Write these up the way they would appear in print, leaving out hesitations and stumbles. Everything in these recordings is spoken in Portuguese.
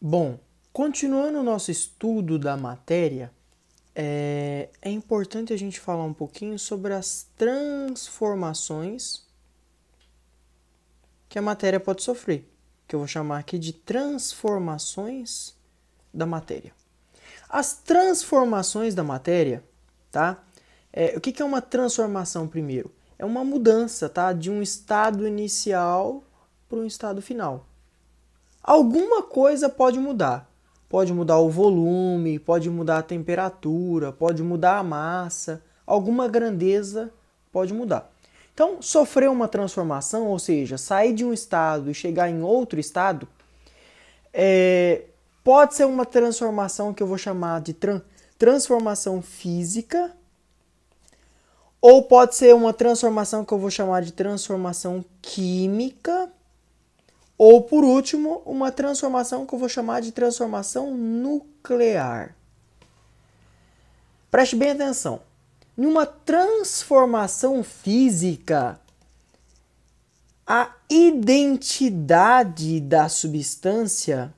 Bom, continuando o nosso estudo da matéria, é importante a gente falar um pouquinho sobre as transformações que a matéria pode sofrer, que eu vou chamar aqui de transformações da matéria. As transformações da matéria, tá? O que é uma transformação primeiro? É uma mudança, tá? De um estado inicial para um estado final. Alguma coisa pode mudar. Pode mudar o volume, pode mudar a temperatura, pode mudar a massa, alguma grandeza pode mudar. Então, sofrer uma transformação, ou seja, sair de um estado e chegar em outro estado, pode ser uma transformação que eu vou chamar de transformação física, ou pode ser uma transformação que eu vou chamar de transformação química, ou, por último, uma transformação que eu vou chamar de transformação nuclear. Preste bem atenção. Em uma transformação física, a identidade da substância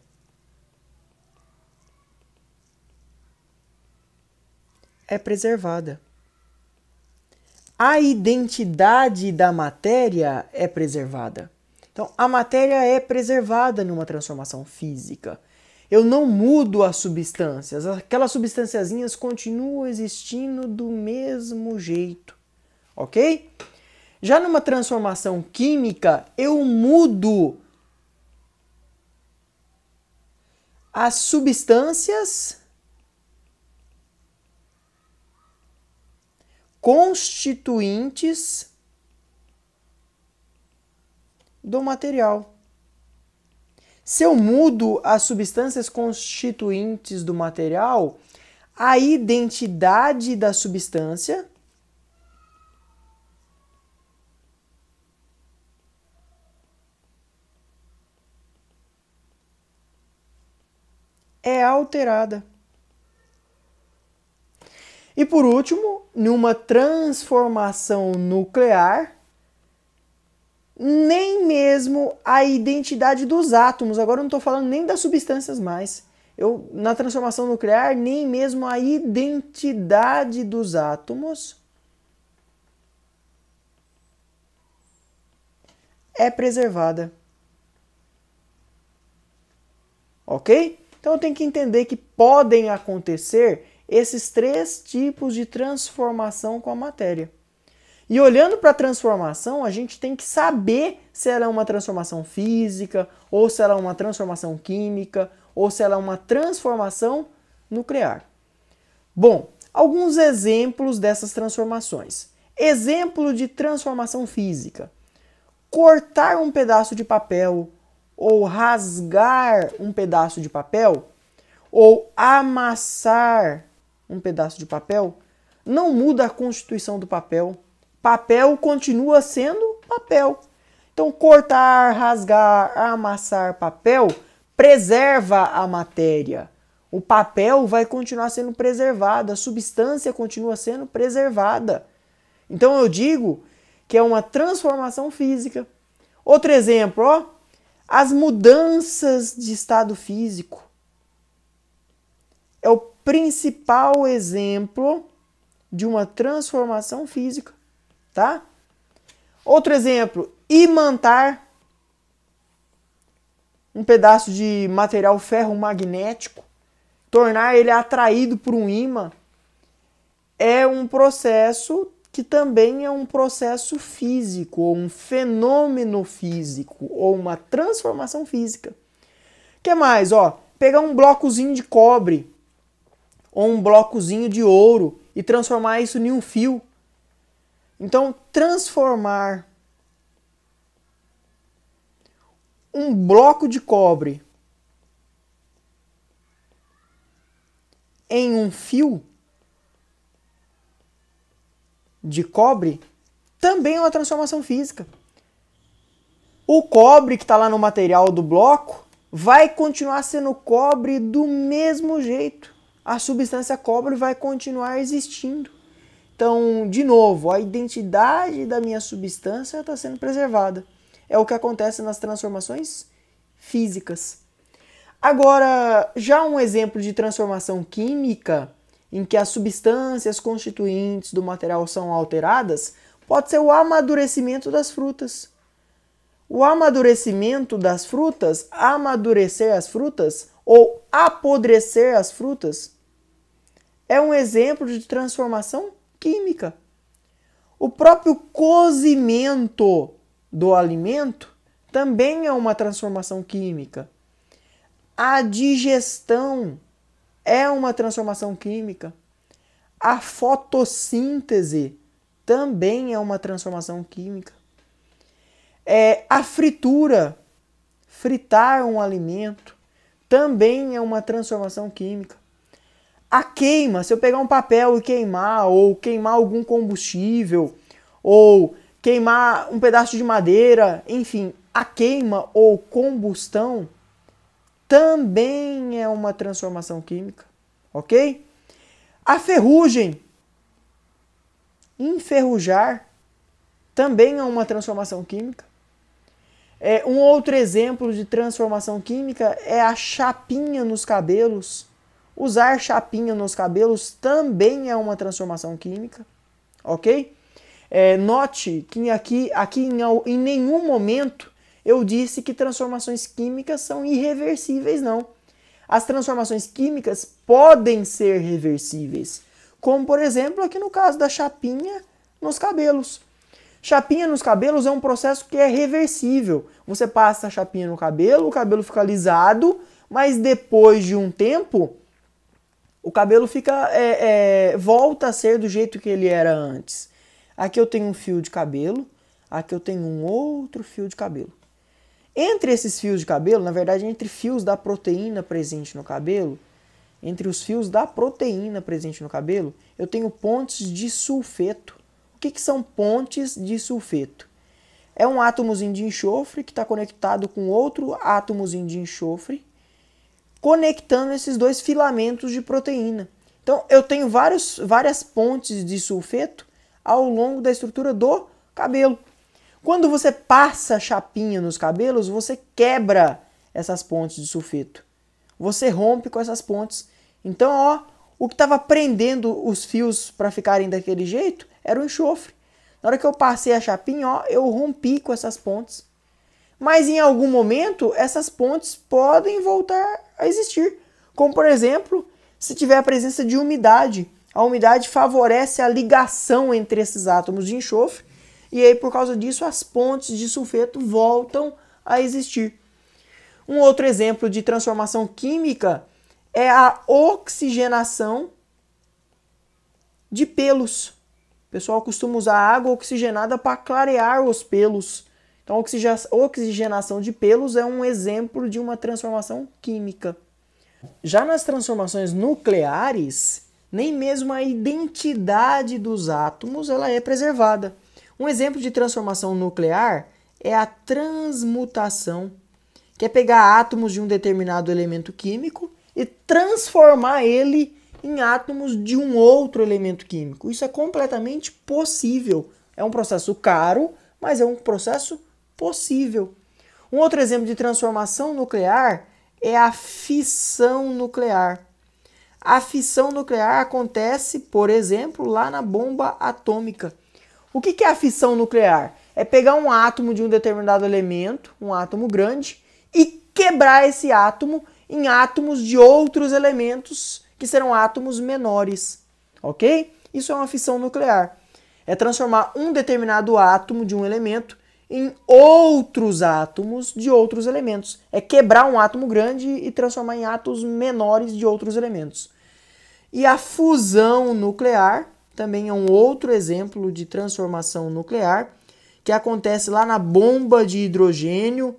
é preservada. A identidade da matéria é preservada. Então, a matéria é preservada numa transformação física. Eu não mudo as substâncias, aquelas substânciazinhas continuam existindo do mesmo jeito, ok? Já numa transformação química, eu mudo as substâncias constituintes do material. Se eu mudo as substâncias constituintes do material, a identidade da substância é alterada. E por último, numa transformação nuclear, nem mesmo a identidade dos átomos, agora eu não estou falando nem das substâncias mais. Na transformação nuclear, nem mesmo a identidade dos átomos é preservada. Ok? Então eu tenho que entender que podem acontecer esses três tipos de transformação com a matéria. E olhando para a transformação, a gente tem que saber se ela é uma transformação física, ou se ela é uma transformação química, ou se ela é uma transformação nuclear. Bom, alguns exemplos dessas transformações. Exemplo de transformação física. Cortar um pedaço de papel, ou rasgar um pedaço de papel, ou amassar um pedaço de papel, não muda a constituição do papel. Papel continua sendo papel. Então, cortar, rasgar, amassar papel preserva a matéria. O papel vai continuar sendo preservado, a substância continua sendo preservada. Então, eu digo que é uma transformação física. Outro exemplo, ó, as mudanças de estado físico. É o principal exemplo de uma transformação física. Tá? Outro exemplo, imantar um pedaço de material ferromagnético, tornar ele atraído por um ímã, é um processo que também é um processo físico, ou um fenômeno físico, ou uma transformação física. O que mais? Ó, pegar um blocozinho de cobre, ou um blocozinho de ouro, e transformar isso em um fio. Então, transformar um bloco de cobre em um fio de cobre também é uma transformação física. O cobre que está lá no material do bloco vai continuar sendo cobre do mesmo jeito. A substância cobre vai continuar existindo. Então, de novo, a identidade da minha substância está sendo preservada. É o que acontece nas transformações físicas. Agora, já um exemplo de transformação química em que as substâncias constituintes do material são alteradas pode ser o amadurecimento das frutas. O amadurecimento das frutas, amadurecer as frutas ou apodrecer as frutas, é um exemplo de transformação química. O próprio cozimento do alimento também é uma transformação química. A digestão é uma transformação química. A fotossíntese também é uma transformação química. A fritura, fritar um alimento, também é uma transformação química. A queima, se eu pegar um papel e queimar, ou queimar algum combustível, ou queimar um pedaço de madeira, enfim, a queima ou combustão também é uma transformação química, ok? A ferrugem, enferrujar, também é uma transformação química. Um outro exemplo de transformação química é a chapinha nos cabelos. Usar chapinha nos cabelos também é uma transformação química, ok? Note que aqui em nenhum momento eu disse que transformações químicas são irreversíveis, não. As transformações químicas podem ser reversíveis, como por exemplo aqui no caso da chapinha nos cabelos. Chapinha nos cabelos é um processo que é reversível. Você passa a chapinha no cabelo, o cabelo fica alisado, mas depois de um tempo, o cabelo volta a ser do jeito que ele era antes. Aqui eu tenho um fio de cabelo, aqui eu tenho um outro fio de cabelo. Entre esses fios de cabelo, na verdade, entre fios da proteína presente no cabelo, entre os fios da proteína presente no cabelo, eu tenho pontes de sulfeto. O que são pontes de sulfeto? É um átomozinho de enxofre que está conectado com outro átomozinho de enxofre, conectando esses dois filamentos de proteína. Então, eu tenho várias pontes de sulfeto ao longo da estrutura do cabelo. Quando você passa chapinha nos cabelos, você quebra essas pontes de sulfeto. Você rompe com essas pontes. Então, ó, o que estava prendendo os fios para ficarem daquele jeito era o enxofre. Na hora que eu passei a chapinha, ó, eu rompi com essas pontes. Mas em algum momento, essas pontes podem voltar a existir. Como, por exemplo, se tiver a presença de umidade. A umidade favorece a ligação entre esses átomos de enxofre. E aí, por causa disso, as pontes de sulfeto voltam a existir. Um outro exemplo de transformação química é a oxigenação de pelos. O pessoal costuma usar água oxigenada para clarear os pelos. Então, a oxigenação de pelos é um exemplo de uma transformação química. Já nas transformações nucleares, nem mesmo a identidade dos átomos ela é preservada. Um exemplo de transformação nuclear é a transmutação, que é pegar átomos de um determinado elemento químico e transformar ele em átomos de um outro elemento químico. Isso é completamente possível. É um processo caro, mas é um processo possível. Um outro exemplo de transformação nuclear é a fissão nuclear. A fissão nuclear acontece, por exemplo, lá na bomba atômica. O que é a fissão nuclear? É pegar um átomo de um determinado elemento, um átomo grande, e quebrar esse átomo em átomos de outros elementos que serão átomos menores, ok? Isso é uma fissão nuclear. É transformar um determinado átomo de um elemento em outros átomos de outros elementos. É quebrar um átomo grande e transformar em átomos menores de outros elementos. E a fusão nuclear também é um outro exemplo de transformação nuclear que acontece lá na bomba de hidrogênio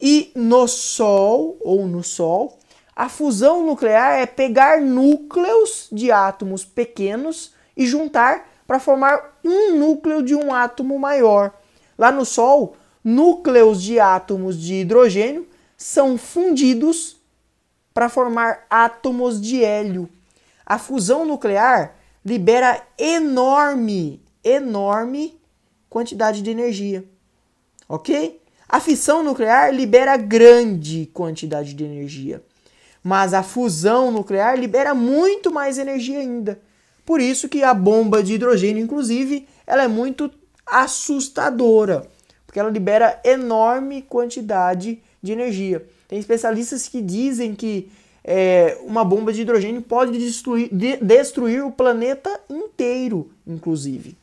e no Sol, ou no Sol. A fusão nuclear é pegar núcleos de átomos pequenos e juntar para formar um núcleo de um átomo maior. Lá no Sol, núcleos de átomos de hidrogênio são fundidos para formar átomos de hélio. A fusão nuclear libera enorme quantidade de energia, ok? A fissão nuclear libera grande quantidade de energia, mas a fusão nuclear libera muito mais energia ainda. Por isso que a bomba de hidrogênio, inclusive, ela é muito assustadora, porque ela libera enorme quantidade de energia. Tem especialistas que dizem que uma bomba de hidrogênio pode destruir o planeta inteiro, inclusive.